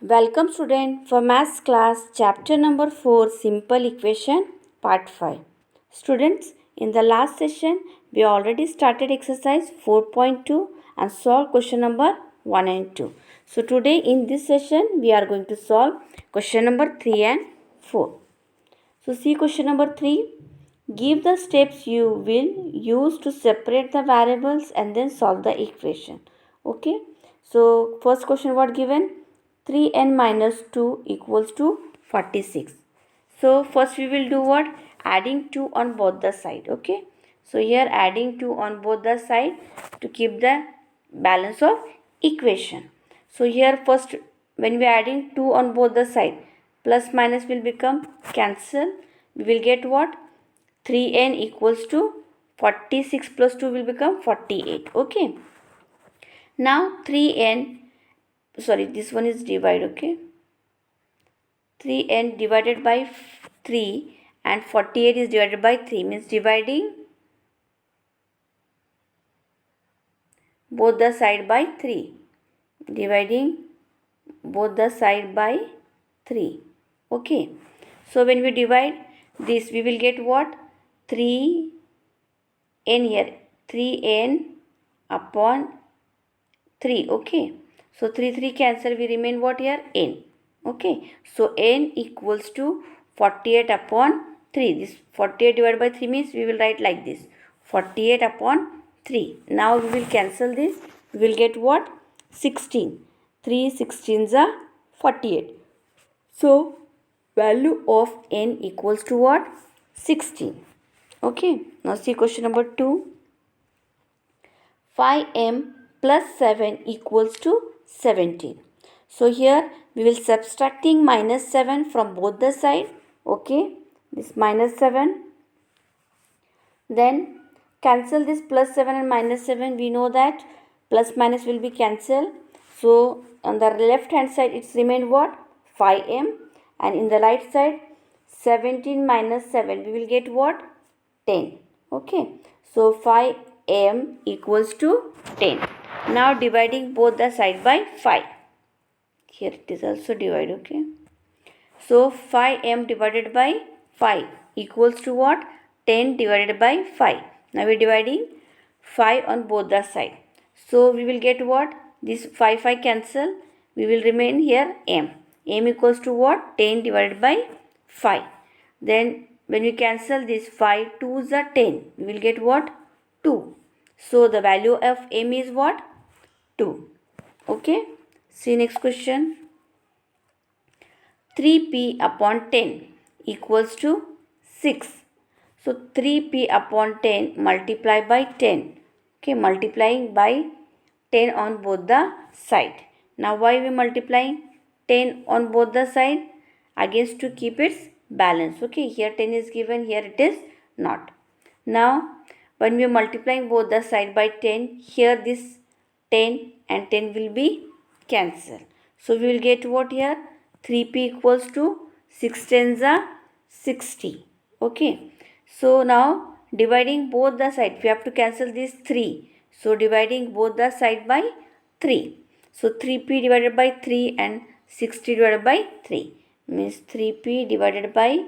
Welcome student for maths class chapter number 4 simple equation part 5. Students, in the last session we already started exercise 4.2 and solved question number 1 and 2. So today in this session we are going to solve question number 3 and 4. So see question number 3. Give the steps you will use to separate the variables and then solve the equation. Okay. So first question what given? 3n minus 2 equals to 46. So first we will do what? Adding 2 on both the side. Okay. So here adding 2 on both the side to keep the balance of equation. So here first when we are adding 2 on both the side, plus minus will become cancel. We will get what? 3n equals to 46 plus 2 will become 48. Okay. Now 3n, sorry, this one is divide. Okay. 3n divided by 3 and 48 is divided by 3 means dividing both the side by 3. Dividing both the side by 3. Okay. So when we divide this we will get what? 3n here. 3n upon 3. Okay. So 3 cancel, we remain what here? N. Okay. So n equals to 48 upon 3. This 48 divided by 3 means we will write like this. 48 upon 3. Now we will cancel this. We will get what? 16. 3 16s are 48. So value of n equals to what? 16. Okay. Now see question number 2. 5m plus 7 equals to 17. So here we will subtracting minus 7 from both the side. Okay. This minus 7. Then cancel this plus 7 and minus 7. We know that plus minus will be cancelled. So on the left hand side it's remain what? 5m, and in the right side 17 minus 7 we will get what? 10. Okay. So 5m equals to 10. Now dividing both the side by 5. Here it is also divide. Okay. So 5m divided by 5 equals to what? 10 divided by 5. Now we are dividing 5 on both the side. So we will get what? This 5 cancel. We will remain here m. m equals to what? 10 divided by 5. Then when we cancel this 5 2s are 10. We will get what? 2. So the value of m is what? 2. Okay. See next question. 3p upon 10 equals to 6. So 3p upon 10 multiply by 10. Okay, multiplying by 10 on both the side. Now why we multiplying 10 on both the side? Against to keep its balance. Okay, here 10 is given, here it is not. Now when we are multiplying both the side by 10, here this 10 and 10 will be cancelled. So we will get what here? 3p equals to 6 tens are 60. Okay. So now dividing both the side, we have to cancel this 3. So dividing both the side by 3. So 3p divided by 3 and 60 divided by 3 means 3p divided by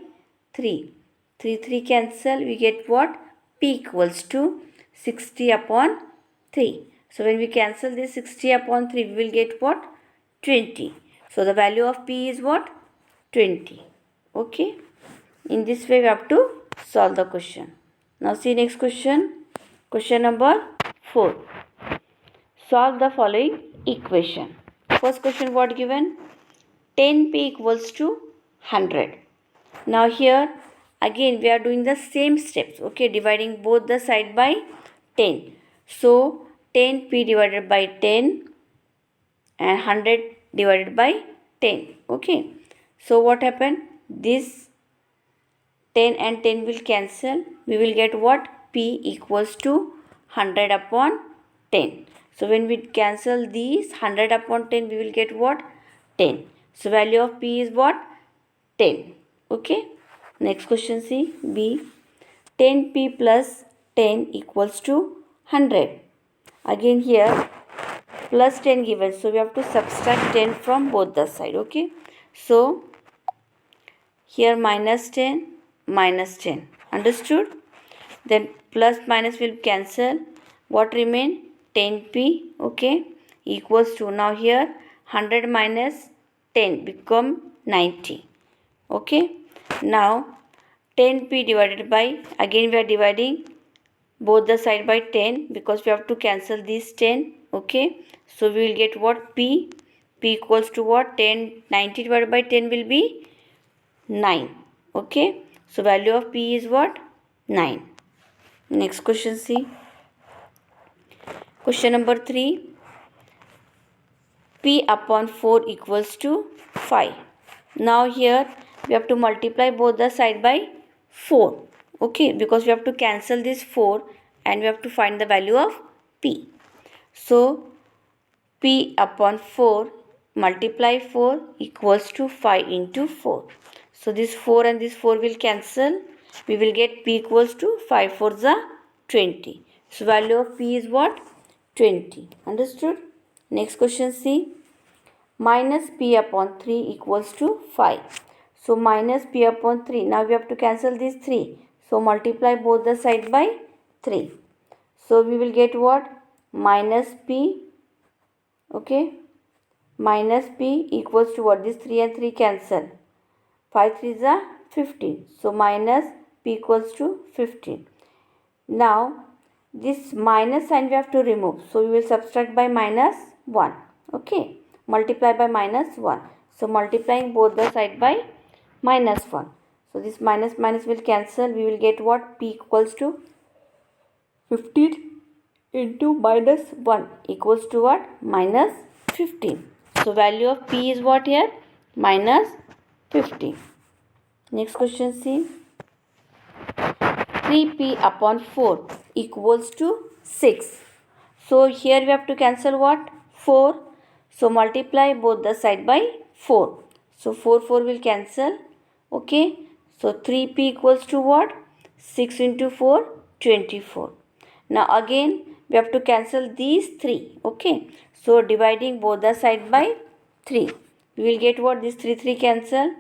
3. 3 cancel, we get what? P equals to 60 upon 3. So when we cancel this 60 upon 3, we will get what? 20. So the value of P is what? 20. Okay. In this way we have to solve the question. Now see next question. Question number 4. Solve the following equation. First question what given? 10p equals to 100. Now here again we are doing the same steps. Okay, dividing both the side by 10. So 10p divided by 10 and 100 divided by 10. Okay. So what happened? This 10 and 10 will cancel. We will get what? P equals to 100 upon 10. So when we cancel these 100 upon 10, we will get what? 10. So value of P is what? 10. Okay. Next question see B. 10p plus 10 equals to 100. Again here plus 10 given, so we have to subtract 10 from both the side. Okay, so here minus 10, minus 10. Understood? Then plus minus will cancel. What remain? 10p. Okay, equals to, now here 100 minus 10 become 90. Okay, now 10p divided by, again we are dividing both the side by 10 because we have to cancel this 10. Okay, so we will get what? P equals to what? 10, 90 divided by 10 will be 9. Okay, so value of p is what? 9. Next question, see. Question number 3. P upon 4 equals to 5. Now here we have to multiply both the side by 4. Okay, because we have to cancel this 4 and we have to find the value of p. So p upon 4 multiply 4 equals to 5 into 4. So this 4 and this 4 will cancel. We will get p equals to 5 for the 20. So value of p is what? 20. Understood? Next question, see. Minus p upon 3 equals to 5. So minus p upon 3. Now we have to cancel these 3. So multiply both the side by 3. So we will get what? Minus p. Okay. Minus p equals to what? This 3 and 3 cancel. 5 3 is 15. So minus p equals to 15. Now this minus sign we have to remove. So we will subtract by minus 1. Okay. Multiply by minus 1. So multiplying both the side by minus 1. So this minus minus will cancel. We will get what? P equals to 15 into minus 1 equals to what? Minus 15. So value of p is what here? Minus 15. Next question, see. 3p upon 4 equals to 6. So here we have to cancel what? 4. So multiply both the side by 4. So 4 will cancel. Okay. So 3p equals to what? 6 into 4, 24. Now again we have to cancel these 3. Okay. So dividing both the side by 3. We will get what? This 3 cancel.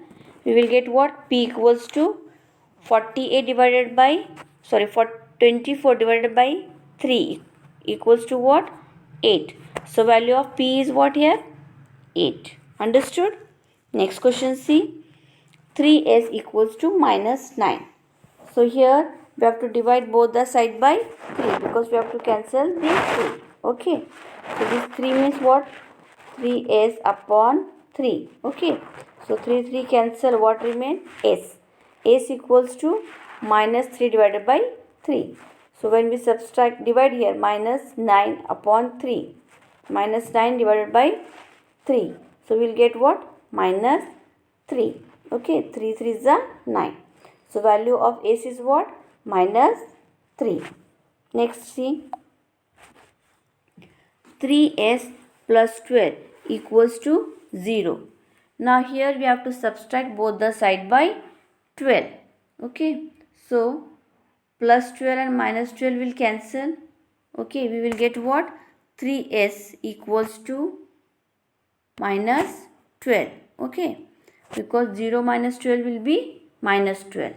We will get what? P equals to 48 divided by, 24 divided by 3 equals to what? 8. So value of p is what here? 8. Understood? Next question, see. 3s equals to minus 9. So here we have to divide both the side by 3 because we have to cancel these 3. Okay. So this 3 means what? 3s upon 3. Okay. So 3 cancel. What remain? S. S equals to minus 3 divided by 3. So when we divide here, minus 9 upon 3. Minus 9 divided by 3. So we will get what? Minus 3. Okay, 3 is 9. So value of S is what? Minus 3. Next, see. 3s plus 12 equals to 0. Now here we have to subtract both the side by 12. Okay, so plus 12 and minus 12 will cancel. Okay, we will get what? 3s equals to minus 12. Okay, because 0 minus 12 will be minus 12.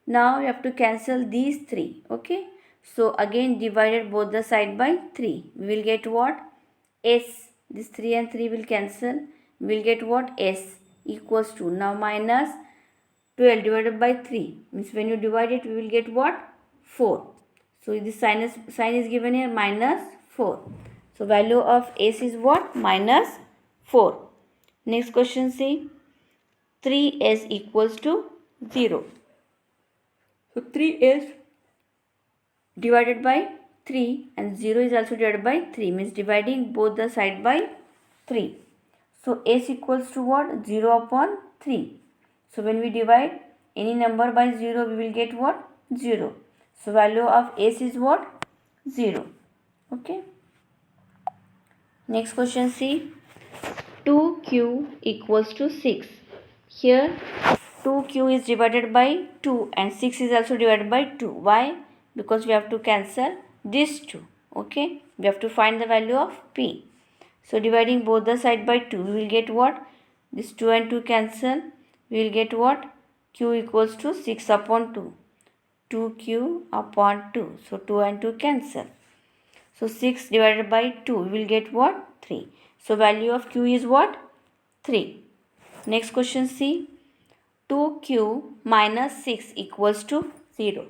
Now you have to cancel these 3. Okay, so again divided both the side by 3. We will get what? S. This 3 and 3 will cancel. We will get what? S equals to, now minus 12 divided by 3 means when you divide it we will get what? 4. So this sign is given here minus 4. So value of S is what? Minus 4. Next question, see. 3s equals to 0. So 3s divided by 3 and 0 is also divided by 3 means dividing both the side by 3. So s equals to what? 0 upon 3. So when we divide any number by 0 we will get what? 0. So value of s is what? 0. Okay. Next question, see. 2q equals to 6. Here 2q is divided by 2 and 6 is also divided by 2. Why? Because we have to cancel these 2. Okay. We have to find the value of p. So dividing both the side by 2, we will get what? This 2 and 2 cancel. We will get what? Q equals to 6 upon 2. 2Q upon 2. So 2 and 2 cancel. So 6 divided by 2, we will get what? 3. So value of Q is what? 3. Next question, see. 2Q minus 6 equals to 0.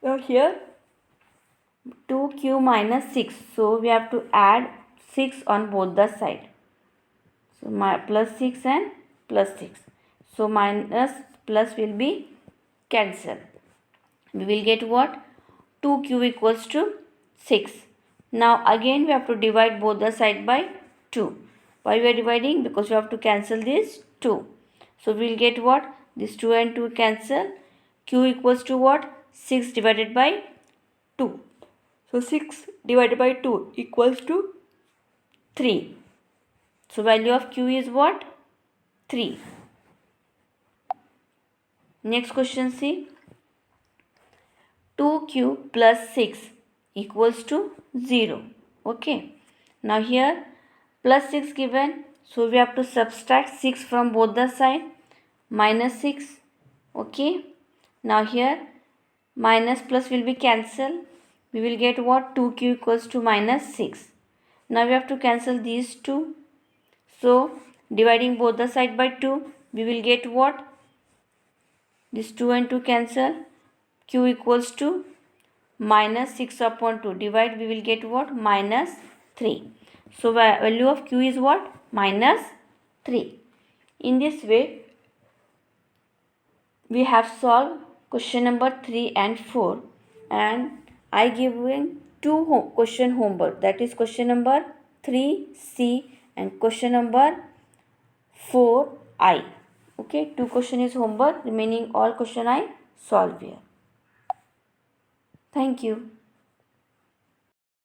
Now here 2Q minus 6. So we have to add 6 on both the side. So my plus 6 and plus 6. So minus plus will be cancelled. We will get what? 2Q equals to 6. Now again we have to divide both the side by 2. Why we are dividing? Because we have to cancel this 2. So we will get what? This 2 and 2 cancel. Q equals to what? 6 divided by 2. So 6 divided by 2 equals to 3. So value of Q is what? 3. Next question, see. 2Q plus 6 equals to 0. Okay. Now here plus 6 given. So we have to subtract 6 from both the side. Minus 6. Okay. Now here minus plus will be cancelled. We will get what? 2Q equals to minus 6. Now we have to cancel these two. So dividing both the side by 2, we will get what? This 2 and 2 cancel. Q equals to minus 6 upon 2. Divide, we will get what? Minus 3. So value of Q is what? Minus 3. In this way, we have solved question number 3 and 4, and I giving two question homework, that is question number 3C and question number 4I. Okay, 2 question is homework, remaining all question I solve here. Thank you.